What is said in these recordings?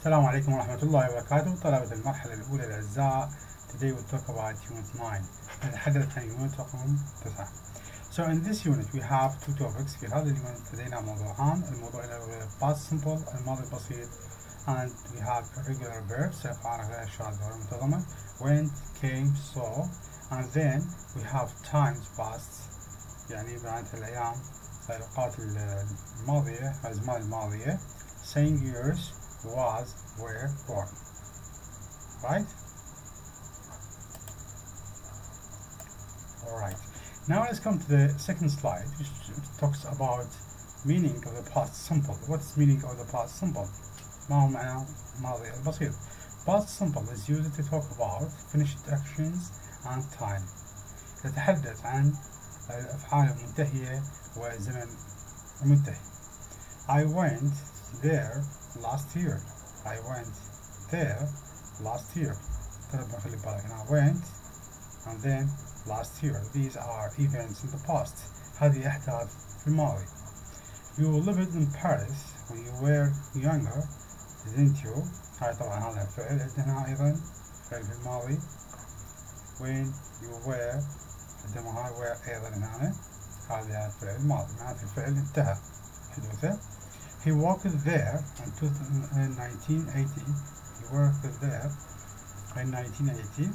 السلام عليكم ورحمة الله وبركاته طلبة المرحلة الأولى الأعزاء. Today we'll talk about Unit 9. نتحدث عن Unit رقم 9. So in this unit we have two topics. في هذا اليونت لدينا موضوعان. الموضوع الأول past simple الماضي البسيط and we have regular verbs أفعال غير الشاذة والمنتظمة went, came, saw and then we have times past يعني معناتها الأيام الأوقات الماضية الأزمان الماضية saying years was, were, born. Right? Alright. Now let's come to the second slide, which talks about meaning of the past simple. What's meaning of the past simple? ما هو معنى ماضي البسيط. Past simple is used to talk about finished actions and time. تتحدث عن الأفعال المنتهية وزمن المنتهي. I went there last year. I went there last year. خلي بالك. I went and then last year. These are events in the past. هذه أحداث في الماضي. You lived in Paris when you were younger, didn't you? هاي طبعا هذا الفعل. عندنا أيضا فعل في الماضي. When you were عندما هاي were أيضا هنا. هذا الفعل الماضي. معناته الفعل انتهى حدوثه. He worked there in 1980. He worked there in 1980.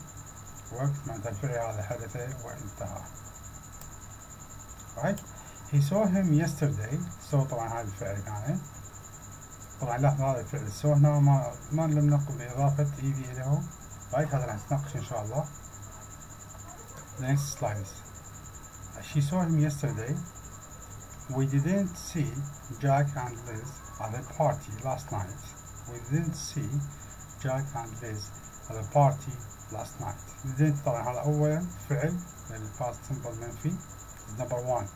worked معناتها الفعل هذا حدث وانتهى. Right? He saw him yesterday. saw طبعا هذا الفعل كان. طبعا لاحظ هذا الفعل saw هنا ما لم نقم بإضافة ed له. Right? هذا راح نتناقش إن شاء الله. The next slide. She saw him yesterday. We didn't see Jack and Liz at the party last night. We didn't see Jack and Liz at the party last night. didn't طبعا هذا أولا فعل للpast simple منفي. Number 1.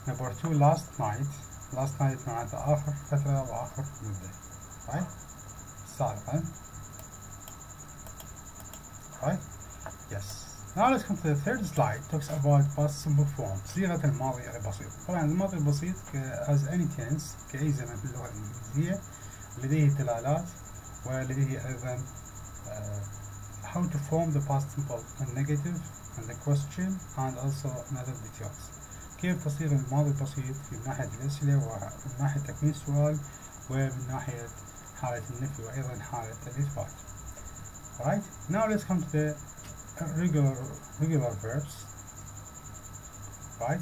Number 2 last night. Last night معناتها آخر فترة وآخر مدة. Right? سابقا. Right? Yes. Now let's come to the third slide. Talks about past simple form. صيغة الماضي البسيط. طبعا الماضي البسيط as any tense كأي زمن في اللغة الإنجليزية لديه دلالات ولديه أيضا how to form the past simple and negative and the question and also another details. كيف تصيغ الماضي البسيط من ناحية الأسئلة ومن ناحية تكوين السؤال ومن ناحية حالة النفي وأيضا حالة الإثبات. Right? Now let's come to the regular verbs. Right?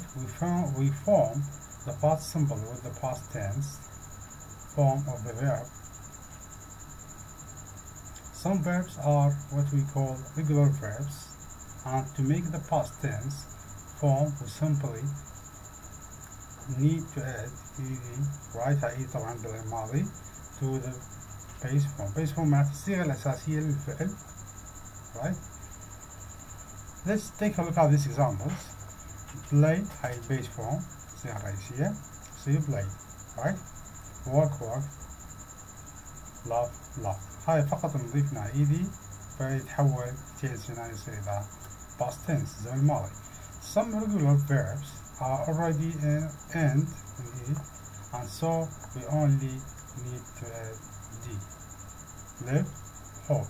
We form the past simple with the past tense form of the verb. Some verbs are what we call regular verbs, and to make the past tense form we simply need to add ed. Right? ed طبعا بالماضي to the base form. Base form معناتها الصيغة الأساسية للفعل. Right? Let's take a look at these examples. Play هاي base form الصيغة الرئيسية. See play. Right? Work. Love. هاي فقط نضيف لها ed فيتحول tense هنا يصير إلى past tense زمن الماضي. Some regular verbs are already end in e and so we only need to add d. Live, hope.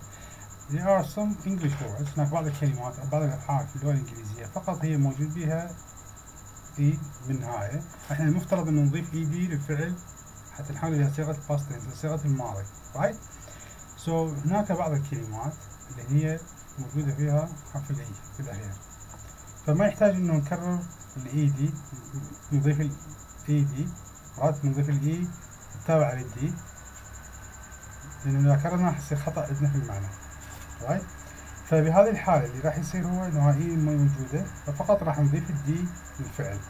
There are some English words. هناك بعض الكلمات أو بعض الأفعال في اللغة الإنجليزية فقط هي موجود بها e بالنهاية. احنا المفترض أن نضيف ed للفعل حتى نحول إلى صيغة past tense صيغة الماضي. Right? So هناك بعض الكلمات اللي هي موجودة فيها حرف الاي في الأخير فما يحتاج إنه نكرر الاي دي نضيف الاي دي مرات نضيف الاي التابعة للدي لأنه إذا كررنا راح يصير خطأ عندنا في المعنى. Right? فبهذه الحالة اللي راح يصير هو إنه هاي اي ما موجودة ففقط راح نضيف الدي للفعل.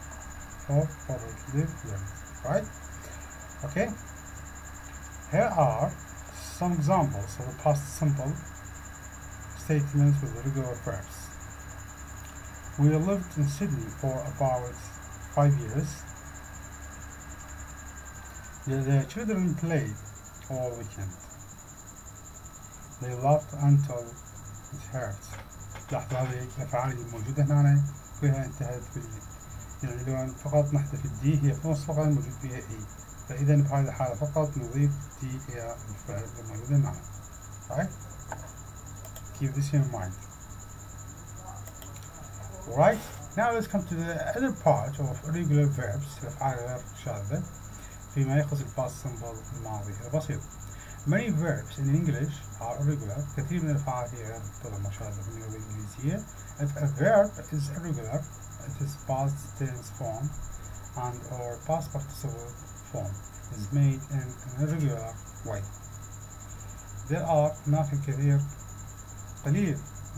Right? Okay. Here are some examples of the past simple statements with the regular verbs. We lived in Sydney for about 5 years. The children played all weekend. They laughed until it hurt. لاحظوا هذه الأفعال الموجودة هنا فيها انتهت يعني لو فقط نحذف الدي هي في نص فقط موجود فيها اي. فإذا في هذه الحالة فقط نضيف دي إلى الفعل الموجود معنا. Right? Keep this in mind. Right? Now let's come to the other part of irregular verbs. الأفعال غير شاذة فيما يخص الباست سمبل الماضي البسيط. Many verbs in English are irregular. كثير من الأفعال هي غير شاذة في اللغة الإنجليزية. If a verb is irregular, it is past tense form and or past participle form is made in an irregular way. There are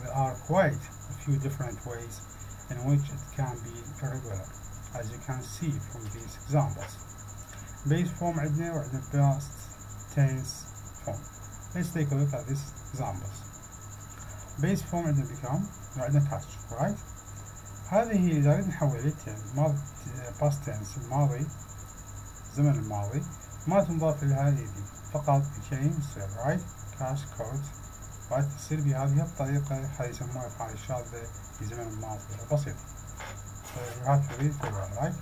there are quite a few different ways in which it can be irregular, as you can see from these examples. Base form عندنا وعندنا past tense form. Let's take a look at these examples. Base form عندنا become وعندنا catch, right? هذه إذا أردنا نحولها past tense الماضي زمن الماضي ما تنضاف لها دي فقط became تصير right catch caught right تصير بهذه الطريقة هذه يسموها الأفعال الشاذة في زمن الماضي البسيط. So you have to read through that, right?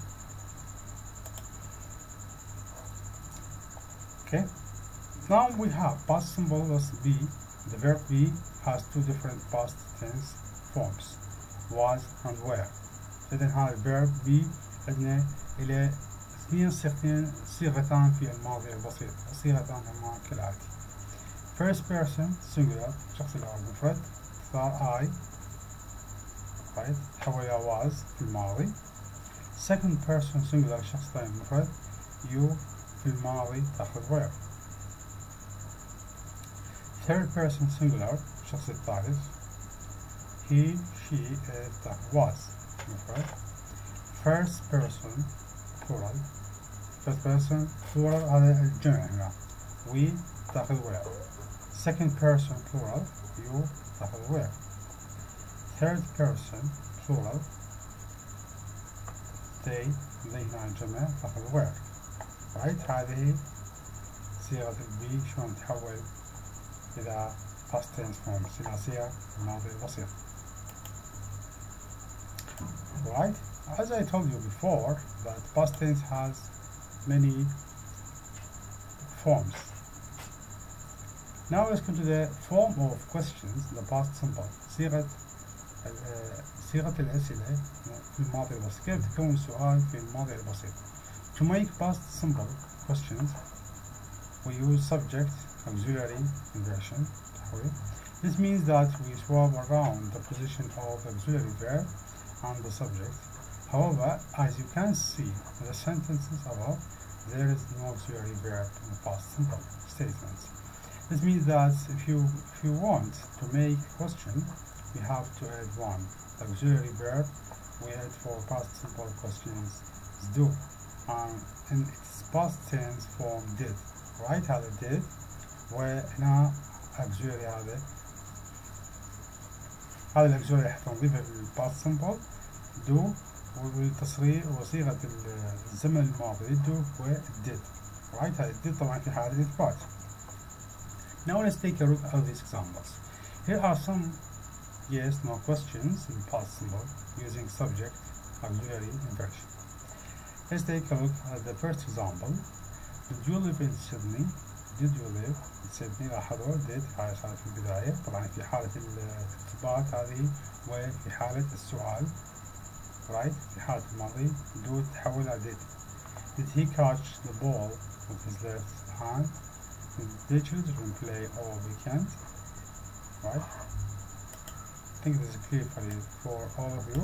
Okay. Now we have past symbol as be. The verb be has two different past tense forms, was and were. إذن هذا الverb be عندنا إلى صيغتان في الماضي البسيط. صيغتان هما كالآتي. First person singular شخص الأول مفرد صار I right تحول إلى was في الماضي. Second person singular شخص ثاني مفرد you في الماضي تأخذ were. Third person singular الشخص الثالث he she تأخذ was مفرد. First person plural first person plural هذا الجمع هنا we تأخذ were. Second person plural you تأخذ were. Third person plural they هنا الجمع تأخذ were. right هذه صيغة البي شلون تحول إلى past tense forms إلى صيغ الماضي البسيط. Right? As I told you before, that past tense has many forms. Now let's come to the form of questions in the past simple. صيغة الأسئلة في الماضي البسيط. كيف تكون سؤال في الماضي البسيط? To make past simple questions, we use subject auxiliary inversion. This means that we swap around the position of the auxiliary verb and the subject. However, as you can see in the sentences above, there is no auxiliary verb in the past simple statements. This means that if you want to make a question, we have to add one. The auxiliary verb we add for past simple questions is do, and in its past tense form did. Right? هذا did وهنا auxiliary هذا الauxiliary حتى نضيفه في past simple do والتصريح وصيغة الزمن الماضي do و did. Right? هذا did طبعا في حالة الإثبات. Now let's take a look at these examples. Here are some yes/no questions in past simple using subject auxiliary inversion. Let's take a look at the first example. Did you live in Sydney? Did you live in Sydney? لاحظوا did هاي صارت في البداية طبعا في حالة الإثبات هذه وفي حالة السؤال. Right? في حالة الماضي do تحول إلى did. Did he catch the ball with his left hand? Did the children play all weekend? Right? I think this is clear for all of you.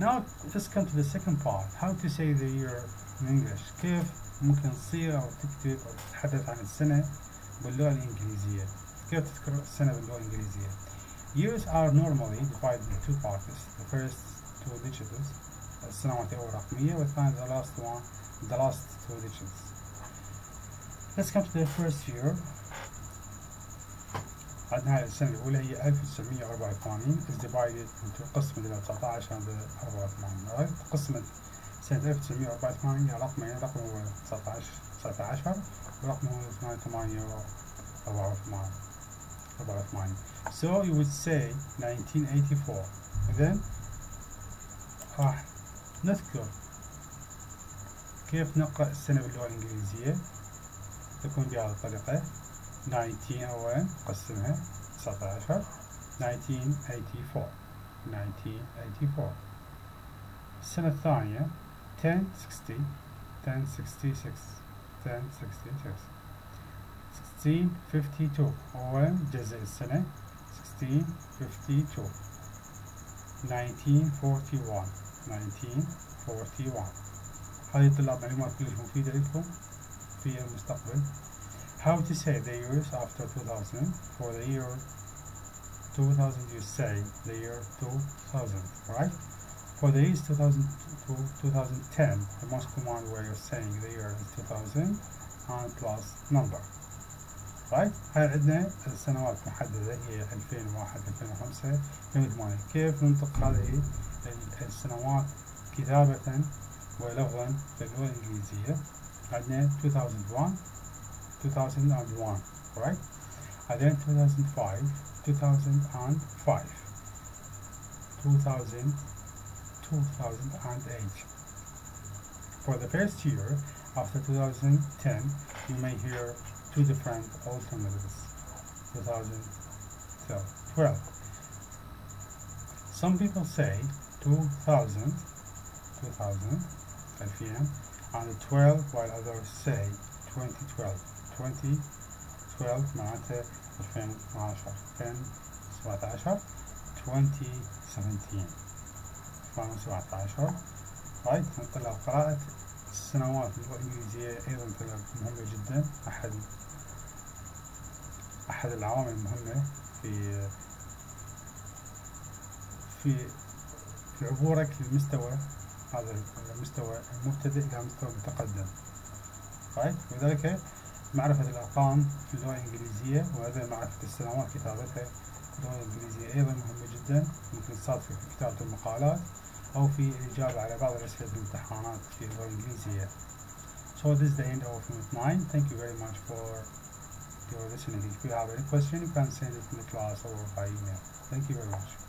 Now let's come to the second part. How to say the year in English. كيف ممكن تصيغ أو تكتب أو تتحدث عن السنة باللغة الإنجليزية. كيف تذكر السنة باللغة الإنجليزية. Years are normally divided into two parts. The first two digits السنوات الرقمية والثاني the last two digits. Let's come to the first year. عندنا هاي السنة الأولى هي 1984 is divided into قسمة إلى 19 عند 84. قسمة سنة 1984 هي رقمين رقم هو 19 ورقم هو 84. So you would say 1984. Then راح نذكر كيف نقرأ السنة باللغة الإنجليزية؟ تكون بهذه الطريقة. 19 أولا نقسمها 19. 1984. السنة الثانية 1066. 1652 أولا جزء السنة 1652. 1941. هذه طلاب معلومات كلش مفيدة لكم في المستقبل. How to say the years after 2000. For the year 2000 you say the year 2000, right? For the years 2000 to 2010 the most common way of saying the year is 2000 and plus number, right? هاي عندنا السنوات محددة هي 2001 2005 2008. كيف ننطق هذه السنوات كتابة ولفظا في اللغة الإنجليزية؟ عندنا 2001 right? And then 2005 2005 2008. For the first year after 2010 you may hear two different alternatives. 2012. Some people say 2000 and 12, while others say 2012. 2012 معناتها 2012 2017 2017 right. نطلع قراءة السنوات باللغة الإنجليزية أيضا مهمة جدا. أحد العوامل المهمة في عبورك للمستوى هذا المستوى المبتدئ إلى مستوى متقدم right. وذلك معرفة الأرقام في اللغة الإنجليزية وهذا معرفة السنوات كتابتها في اللغة الإنجليزية أيضا مهمة جدا. ممكن تصادف في كتابة المقالات أو في الإجابة على بعض الأسئلة الامتحانات في اللغة الإنجليزية. So this is the end of Unit 9. Thank you very much for your listening. If you have any question you can send it in the class or by email. Thank you very much.